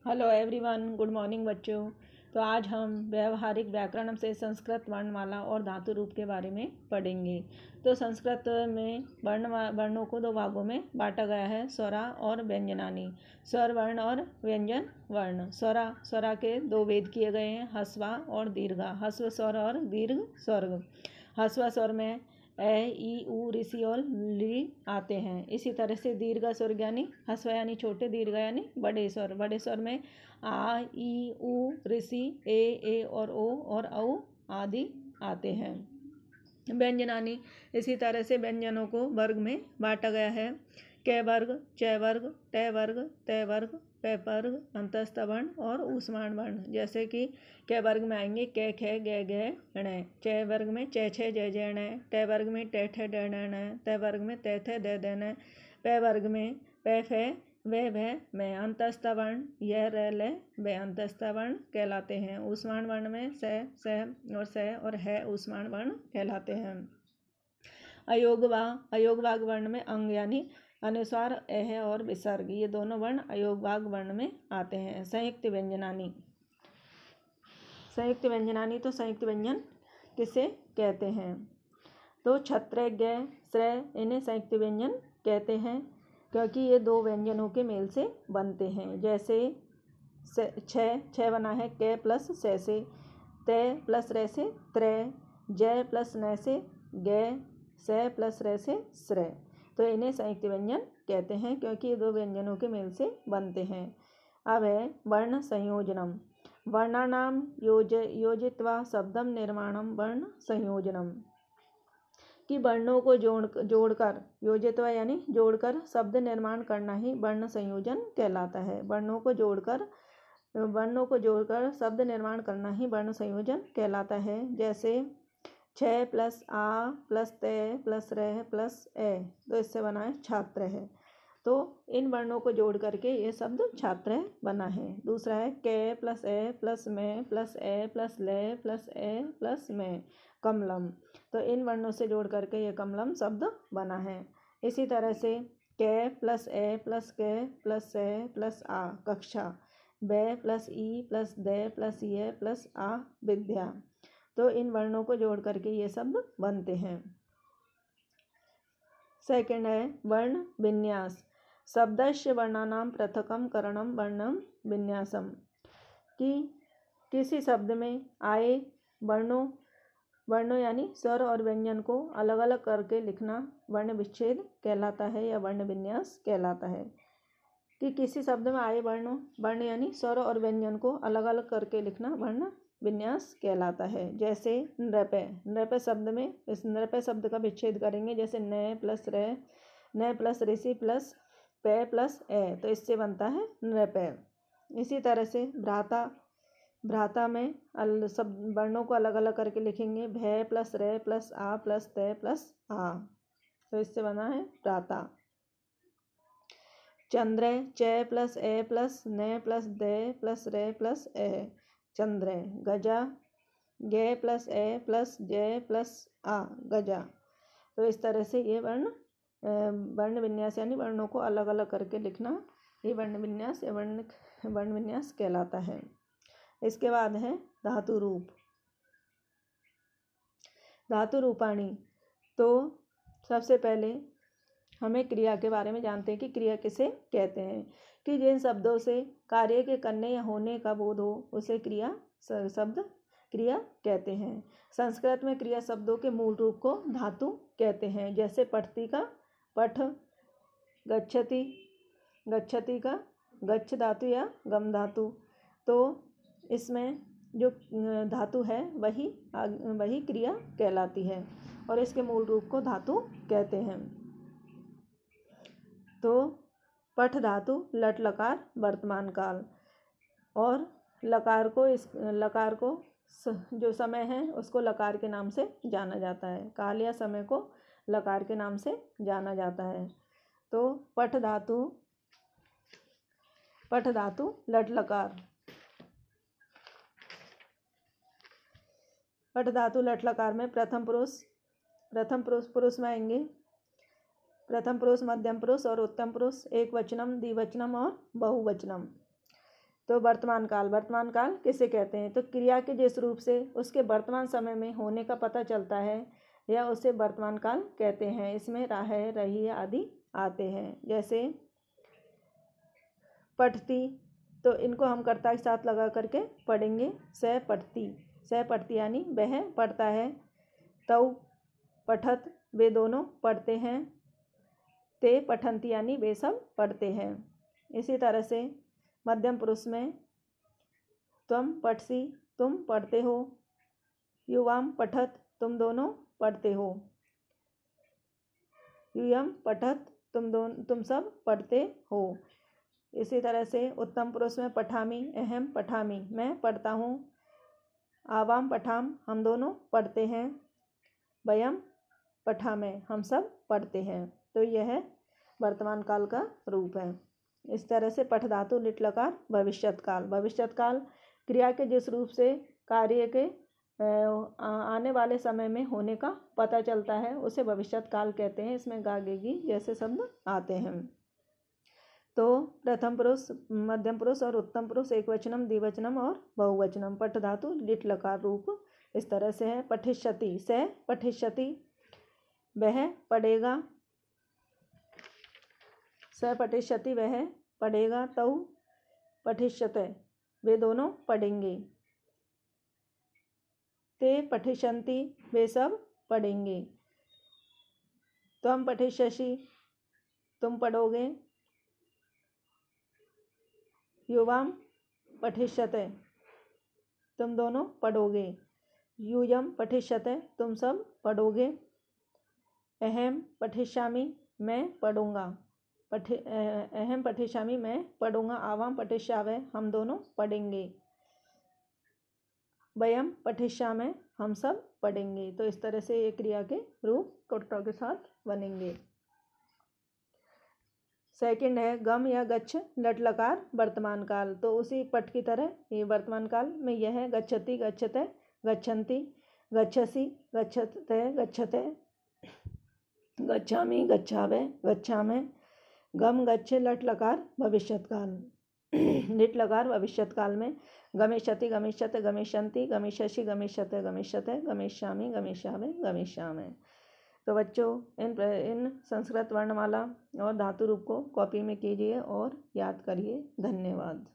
Hello everyone, good morning बच्चों। तो आज हम व्यावहारिक व्याकरण से संस्कृत वर्णमाला और धातु रूप के बारे में पढ़ेंगे। तो संस्कृत में वर्णों को दो भागों में बांटा गया है, स्वरा और व्यंजनानी। स्वर वर्ण और व्यंजन वर्ण। स्वरा के दो भेद किए गए हैं, ह्रस्वा और दीर्घा। ह्रस्व स्वर और दीर्घ स्वर। ह्रस्व स्वर में ए, ई, ऊ, ऋषि और ली आते हैं। इसी तरह से दीर्घ स्वर यानी ह्रस्व यानी छोटे, दीर्घ यानी बड़े स्वर। बड़े स्वर में आ, ई, ऊ, ऋषि, ए और ओ और औ आदि आते हैं। व्यंजनानी। इसी तरह से व्यंजनों को वर्ग में बांटा गया है, क वर्ग, च वर्ग, ट वर्ग, त वर्ग, प वर्ग, अंतस्थ वर्ण और ऊष्माण वर्ण। जैसे कि क वर्ग में आएंगे क, ख, ग, घ, ण। च वर्ग में च, छ, ज, ण। ट वर्ग में ट, ठ, ड, ण। त वर्ग में त, थ, द, न। प वर्ग में प, फ, व, भ, म। अंतस्थ वर्ण य, र, ल, व अंतस्थ वर्ण कहलाते हैं। ऊष्माण वर्ण में स और ह ऊष्माण वर्ण कहलाते हैं। अयोगवाग वर्ण में अंग यानी अनुस्वार, एह और विसर्ग, ये दोनों वर्ण अयोगवाग वर्ण में आते हैं। संयुक्त व्यंजनानी। तो संयुक्त व्यंजन किसे कहते हैं? तो छत्र, ग, श्रय, इन्हें संयुक्त व्यंजन कहते हैं, क्योंकि ये दो व्यंजनों के मेल से बनते हैं। जैसे छ बना है क प्लस स से, त प्लस र से त्र, ज प्लस न से ग, स प्लस र से श्र। तो इन्हें संयुक्त व्यंजन कहते हैं, क्योंकि ये दो व्यंजनों के मेल से बनते हैं। अब है वर्ण संयोजनम। वर्णानाम योजित्वा शब्दम निर्माणम वर्ण संयोजनम। कि वर्णों को जोड़कर योजित्वा यानी जोड़कर शब्द निर्माण करना ही वर्ण संयोजन कहलाता है। वर्णों को जोड़कर शब्द निर्माण करना ही वर्ण संयोजन कहलाता है। जैसे छ प्लस आ प्लस त प्लस र प्लस ए, तो इससे बना है छात्र है। तो इन वर्णों को जोड़ करके ये शब्द छात्र बना है। दूसरा है क प्लस ए प्लस में प्लस ए प्लस ले प्लस ए प्लस में कमलम। तो इन वर्णों से जोड़ करके ये कमलम शब्द बना है। इसी तरह से क प्लस ए प्लस क प्लस ए प्लस आ कक्षा, ब प्लस ई प्लस द प्लस ये प्लस आ विद्या। तो इन वर्णों को जोड़ करके ये शब्द बनते हैं। सेकंड है वर्ण विन्यास। शब्दस्य वर्णानाम पृथकम करणम वर्णम विन्यासम। कि किसी शब्द में आए वर्णों यानी स्वर और व्यंजन को अलग अलग करके लिखना वर्ण विच्छेद कहलाता है या वर्ण विन्यास कहलाता है। कि किसी शब्द में आए वर्ण यानी स्वर और व्यंजन को अलग अलग करके लिखना वर्ण विन्यास कहलाता है। जैसे नृप शब्द में इस नृप शब्द का विच्छेद करेंगे। जैसे न प्लस र, न प्लस ऋषि प्लस प प्लस ए, तो इससे बनता है नृप। इसी तरह से भ्राता में सब वर्णों को अलग अलग करके लिखेंगे। भ प्लस र प्लस आ प्लस त प्लस आ, तो इससे बना है भ्राता। चंद्र, च प्लस ए प्लस न प्लस द प्लस र प्लस ए, चंद्र। गजा, ग प्लस ए प्लस ज प्लस आ, गजा। तो इस तरह से ये वर्ण विन्यास यानी वर्णों को अलग अलग करके लिखना ये वर्ण विन्यास कहलाता है। इसके बाद है धातु रूप। धातु रूपाणी। तो सबसे पहले हमें क्रिया के बारे में जानते हैं कि क्रिया किसे कहते हैं। कि जिन शब्दों से कार्य के करने या होने का बोध हो उसे क्रिया कहते हैं। संस्कृत में क्रिया शब्दों के मूल रूप को धातु कहते हैं। जैसे पठती का पठ, गच्छति का गच्छ धातु या गम धातु। तो इसमें जो धातु है वही क्रिया कहलाती है और इसके मूल रूप को धातु कहते हैं। तो पठ धातु लट लकार वर्तमान काल, और लकार को जो समय है उसको लकार के नाम से जाना जाता है। काल या समय को लकार के नाम से जाना जाता है। तो पठ धातु लट लकार। पठ धातु लट लकार में प्रथम पुरुष में आएंगे। प्रथम पुरुष, मध्यम पुरुष और उत्तम पुरुष, एक वचनम, द्विवचनम और बहुवचनम। तो वर्तमान काल किसे कहते हैं? तो क्रिया के जिस रूप से उसके वर्तमान समय में होने का पता चलता है या उसे वर्तमान काल कहते हैं। इसमें रहे, रही आदि आते हैं। जैसे पठती, तो इनको हम कर्ता के साथ लगा करके पढ़ेंगे। स पठती यानी वह पढ़ता है। तौ पठत, वे दोनों पढ़ते हैं। ते पठंती यानी वे सब पढ़ते हैं। इसी तरह से मध्यम पुरुष में त्वम पठसी, तुम पढ़ते हो। युवाम पठत, तुम दोनों पढ़ते हो। यूयम पठत, तुम सब पढ़ते हो। इसी तरह से उत्तम पुरुष में पठामी, अहम पठामी, मैं पढ़ता हूँ। आवाम पठाम, हम दोनों पढ़ते हैं। वयम पठामे, हम सब पढ़ते हैं। तो यह वर्तमान काल का रूप है। इस तरह से पठ धातु लिट लकार भविष्यत काल क्रिया के जिस रूप से कार्य के आने वाले समय में होने का पता चलता है उसे भविष्यत काल कहते हैं। इसमें गागेगी जैसे शब्द आते हैं। तो प्रथम पुरुष, मध्यम पुरुष और उत्तम पुरुष एकवचनम, द्विवचनम और बहुवचनम। पठ धातु लिट लकार रूप इस तरह से है। पठिष्यति, स पठिष्यति, वह पढ़ेगा। स पठिष्यति, वह पढ़ेगा। तौ पठिष्यते, वे दोनों पढ़ेंगे। ते पठिष्यन्ति, वे सब पढ़ेंगे। त्वम पठिष्यसि, तुम पढ़ोगे। युवाम पठिष्यते, तुम दोनों पढ़ोगे। यूयम पठिष्यते, तुम सब पढ़ोगे। अहम पठिष्यामि, मैं पढ़ूंगा। अहम पठिष्यामि, मैं पढ़ूंगा। आवाम पठिष्यावे, हम दोनों पढ़ेंगे। वयम पठिष्यामः, हम सब पढ़ेंगे। तो इस तरह से ये क्रिया के रूप कर्ता के साथ बनेंगे। सेकंड है गम या गच्छ लट लकार वर्तमान काल। तो उसी पठ की तरह ये वर्तमान काल में यह है गच्छति, गच्छते, गच्छन्ति, गच्छसि, गच्छते, गच्छते, गच्छामि, गच्छावे, गच्छामः। गम गच्छ लट लकार भविष्यत काल। लिट लकार भविष्यत काल में गमिष्यति, गमिष्यते, गमिष्यन्ति, गमिष्यसि, गमिष्यते, गमिष्यते, गमिष्यामि, गमिष्यामि, गमिष्यामि। तो बच्चों इन संस्कृत वर्णमाला और धातु रूप को कॉपी में कीजिए और याद करिए। धन्यवाद।